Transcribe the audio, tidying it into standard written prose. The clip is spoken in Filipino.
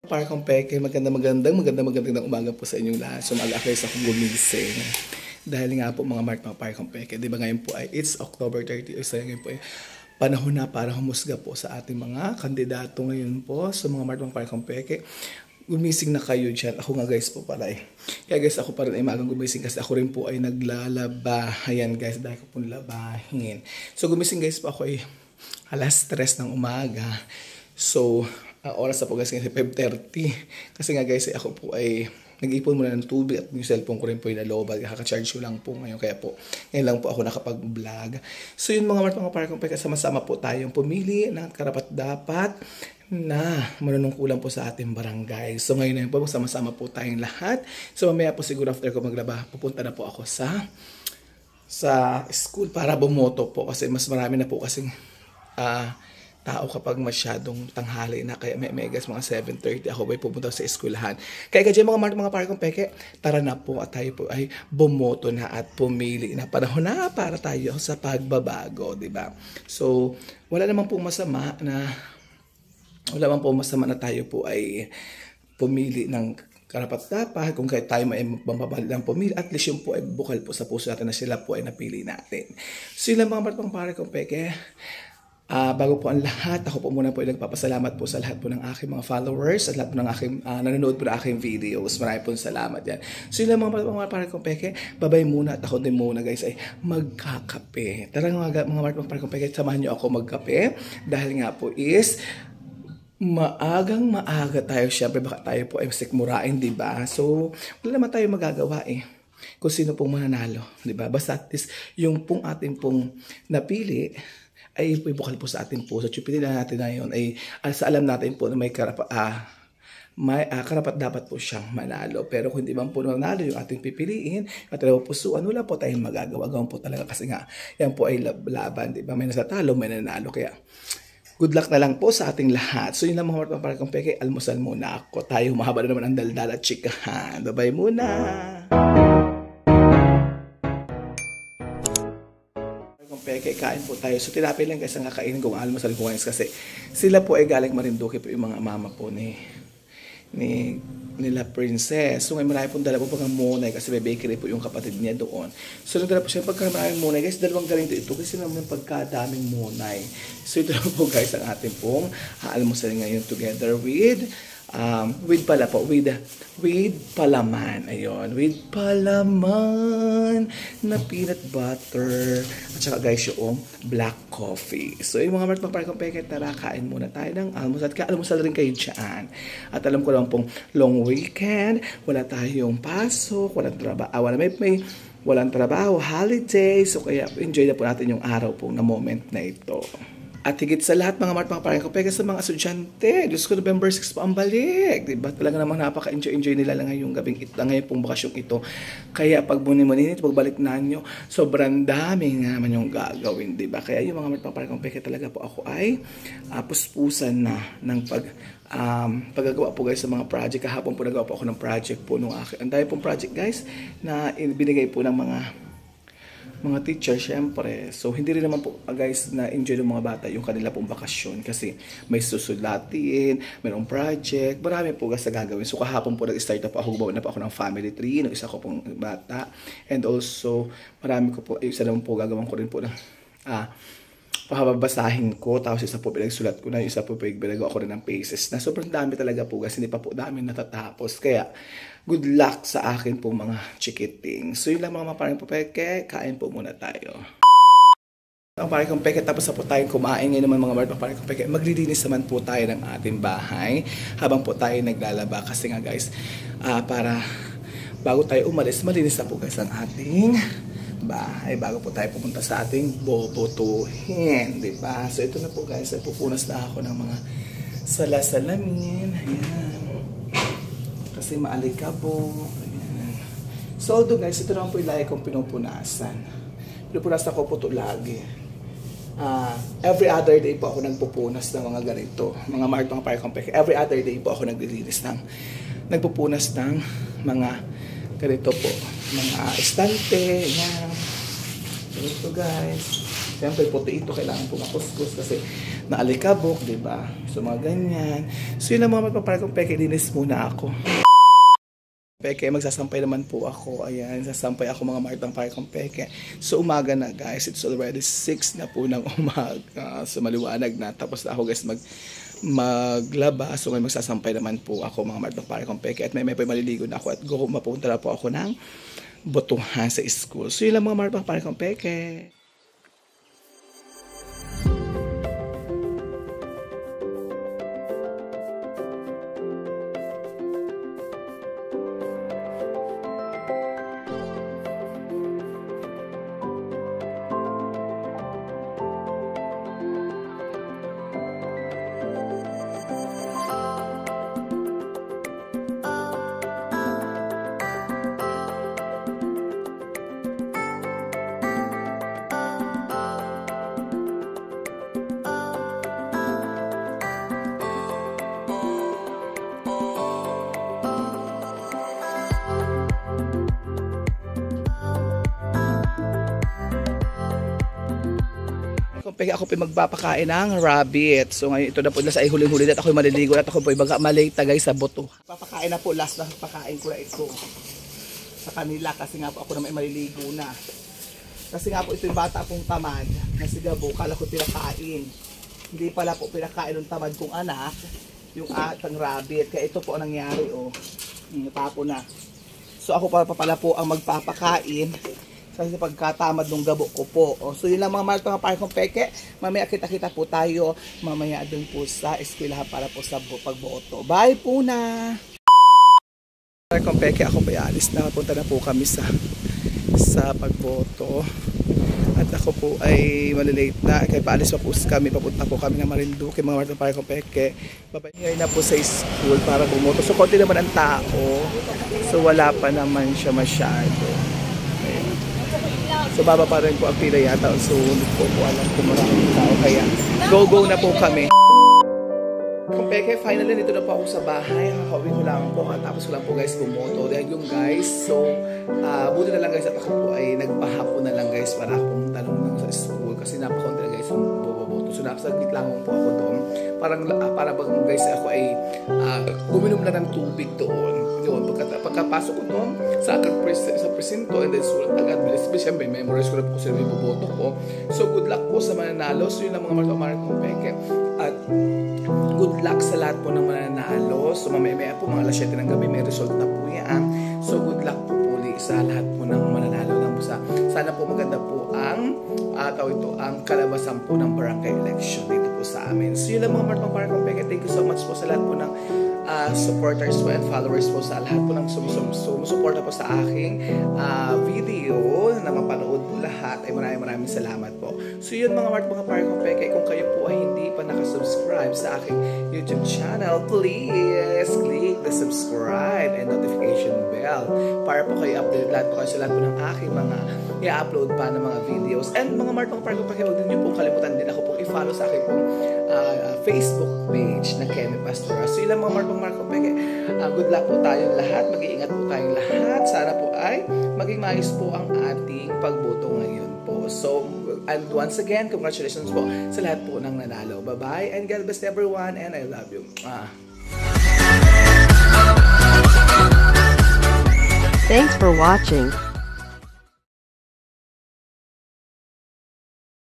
Para kong peke, magandang umaga po sa inyong lahat. So mag-akres ako gumising. Dahil nga po mga para kong peke, di ba ngayon po ay it's October 30, so ngayon po ay panahon na para humusga po sa ating mga kandidato ngayon po. So mga para kong peke, gumising na kayo dyan. Ako nga guys po pala eh. Kaya guys ako pa rin ay magang gumising kasi ako rin po ay naglalaba. Ayan guys, dahil ko po labahin. So gumising guys po ako ay alas 3 ng umaga. So oras na po guys kasi 5:30. Kasi nga guys ako po ay nag-ipon muna ng tubig at yung cellphone ko rin po yung nalobat. Kaka-charge ko lang po ngayon. Kaya po ngayon lang po ako nakapag-vlog. So yun mga para kung sama-sama po tayong pumili ng karapat-dapat na manunungkulan po sa ating barangay. So ngayon na yun po, sama-sama po tayong lahat. So mamaya po siguro after ko maglaba, pupunta na po ako sa school para bumoto po. Kasi mas marami na po kasing tao kapag masyadong tanghali na. Kaya may guys mga 7:30 ako ay pupunta sa eskwelahan. Kaya dyan mga para kong peke, tara na po at tayo po ay bumoto na at pumili na. Panahon na para tayo sa pagbabago, di ba? So wala naman po masama na tayo po ay pumili ng karapat-dapat. Kung kahit tayo may mapapalit ng pumili, at least yung po ay bukal po sa puso natin na sila po ay napili natin. So yun lang mga para kong peke. Bago po ang lahat, ako po muna po ay nagpapasalamat po sa lahat po ng aking mga followers at lahat po ng aking nanonood po ng aking videos. Marami po salamat yan. So yun lang mga para kong peke, babay muna at ako din muna guys ay magkakape. Tara mga para kong peke, samahan nyo ako magkape dahil nga po is maaga tayo. Siyempre baka tayo po ay sikmurain, diba? So wala naman tayo magagawa eh kung sino pong mananalo, diba? Basta at least yung pong ating pong napili ay bukal po sa ating puso. Piliin natin na yun ay sa alam natin po na may karapat dapat po siyang manalo. Pero kung hindi man po manalo yung ating pipiliin at pusuan, wala po tayong magagawa. Gawin po talaga kasi nga yan po ay laban, diba? May nasatalo, may nanalo. Kaya good luck na lang po sa ating lahat. So yun lang mga para kong peke, almusal muna ako. Tayo mahaba na naman ang daldal at chikahan. Bye-bye muna! Peke, kain po tayo. So tinapay lang guys ang kakainin kung almusal ko guys kasi sila po ay galing Marinduque po yung mga mama po nila Princess. So ngayon marami pong dala po pag munay kasi may bakery po yung kapatid niya doon. So nagdala po siya pagka maraming munay guys, dalawang galing ito kasi naman pagkadaming munay. So ito na po guys ang ating pong almusal ngayon together with palaman. Ayun, with palaman na peanut butter. At saka guys yung black coffee. So yung mga para kong peke, tara kain muna tayo ng almusal. At almusal rin kayo dyan. At alam ko lang pong long weekend, wala tayong pasok, walang trabaho, holiday. So kaya enjoy na po natin yung araw po na moment na ito. At higit sa lahat mga para kong peke sa mga estudyante. Diyos ko, November 6 pa ang balik. Diba? Talaga namang napaka-enjoy nila lang ngayong gabing ito, ngayon pong bakasyong ito. Kaya pag bunin-maninit, pagbalik na nyo, sobrang dami nga naman yung gagawin. Diba? Kaya yung mga para kong peke talaga po ako ay puspusan na ng paggagawa po guys sa mga project. Kahapon po nagawa po ako ng project po nung akin. Ang dami pong project guys na binigay po ng mga teacher, syempre. So, hindi rin naman po, guys, na-enjoy ng mga bata yung kanila pong bakasyon kasi may susulatin, mayroong project, marami po guys na gagawin. So, kahapon po nag-start na po ako, gumawa na po ako ng family tree, ng isa ko pong bata. And also, marami ko po, isa naman po gagawin ko rin po ng pahababasahin ko, tapos isa po pinagsulat ko na, isa po pinagawa ko rin ng paces na sobrang dami talaga po guys, hindi pa po dami natatapos. Kaya, good luck sa akin po mga chikiting. So yun lang mga parang peke, kain po muna tayo. Ang parang peke, tapos na po tayong kumain. Ngayon naman mga parang peke, maglilinis naman po tayo ng ating bahay habang po tayo naglalaba. Kasi nga guys, para bago tayo umalis, malinis na po guys ang ating bahay bago po tayo pupunta sa ating bobotohin, diba? So ito na po guys, ay pupunas na ako ng mga salasalamin. Ayan. Kasi maalikabok. Ayan. So although guys, ito naman po yung lagi kong pinupunasan. Pinupunasan ko po ito lagi. Every other day po ako nagpupunas ng mga ganito. Mga para kong peke. Every other day po ako nagpupunas ng mga ganito po. Mga estante. Ayan. Ito guys. Siyempre, puti ito, kailangan po makuskus kasi naalikabok, di ba? So, mga ganyan. So, yun ang mga magpapalit kong peke, linis muna ako. Peke, magsasampay naman po ako. Ayan, sasampay ako mga martang pare kong peke. So, umaga na guys. It's already 6 na po ng umaga. So, maliwanag na. Tapos na ako guys maglaba. So, may magsasampay naman po ako mga martang pare kong peke. At may maliligo na ako. At mapunta na po ako ng botohan sa school. So, yun lang mga martang pare kong peke. Ako po magpapakain ng rabbit. So ngayon ito na po sa huling-huli at ako maliligo at ako po malate guys sa boto. Papakain na po, last na pakain ko na ito sa kanila kasi nga po ako na may maliligo na. Kasi nga po ito yung bata pong tamad na si Gabo, kala ko pinakain. Hindi pala po pinakain ng tamad kong anak, yung atang rabbit. Kaya ito po ang nangyari tapo na. So ako pala po ang magpapakain. Kasi pagkatamad ng Gabo ko po. So yun lang mga pare kong peke. Mamaya kita-kita po tayo. Mamaya dun po sa eskwelahan para po sa pagboto. Bye po na! Pare kong peke, ako po alis na. Punta na po kami sa pagboto. At ako po ay malilate na. Kaya paalis pa po kami. Papunta po kami ng Marinduque. Mga pare kong peke. Babay na po sa school para bumoto. So konti naman ang tao. So wala pa naman siya masyado. So baba pa rin po ang pila yata. So hindi po alam kung maraming tao. Kaya go na po kami. Kung peke, finally dito na po ako sa bahay. Nakakauwi ko lang po. Tapos ko lang po guys bumoto. Dahil yung guys. So buti na lang guys at ako po ay nagpahapon na lang guys para ako pumunta lang sa school. Kasi napakonti na guys yung boboto. So napasaglit lang po ako doon. Para bang guys ako ay guminom lang ng tubig doon. Pagkapasok ko doon sa presinto and then sulat agad bilis siyempre memorize ko na po sila may boboto ko. So good luck po sa mananalo. So yun lang mga mark kong peke at good luck sa lahat po ng mananalo. So mamaya po mga alas 7 ng gabi may result na po yan. So good luck po puli sa lahat po ng mananalo ng sana po maganda po ang ang kalabasan po ng barangay election dito po sa amin. So yun lang mga mark kong peke. Thank you so much po sa lahat po ng supporters po and followers po sa lahat po ng sumusuporta po sa aking video na mapanood po lahat ay maraming salamat po. So yun mga pare kong peke, kung kayo po ay hindi pa nakasubscribe sa aking YouTube channel, please click the subscribe and notification bell para po kayo update lahat po kayo sa lahat po ng aking mga i-upload pa ng mga videos. And mga pare kong peke, huwag din nyo pong kalimutan din ako pong i-follow sa aking pong Facebook page na Kemi Pastora. So yun lang mga Mark kong peke. Good luck po tayong lahat. Mag-iingat po tayong lahat. Sana po ay maging maayos po ang ating pagboto ngayon po. So, and once again, congratulations po sa lahat po ng nanalo. Bye-bye and God bless everyone and I love you. Thanks for watching.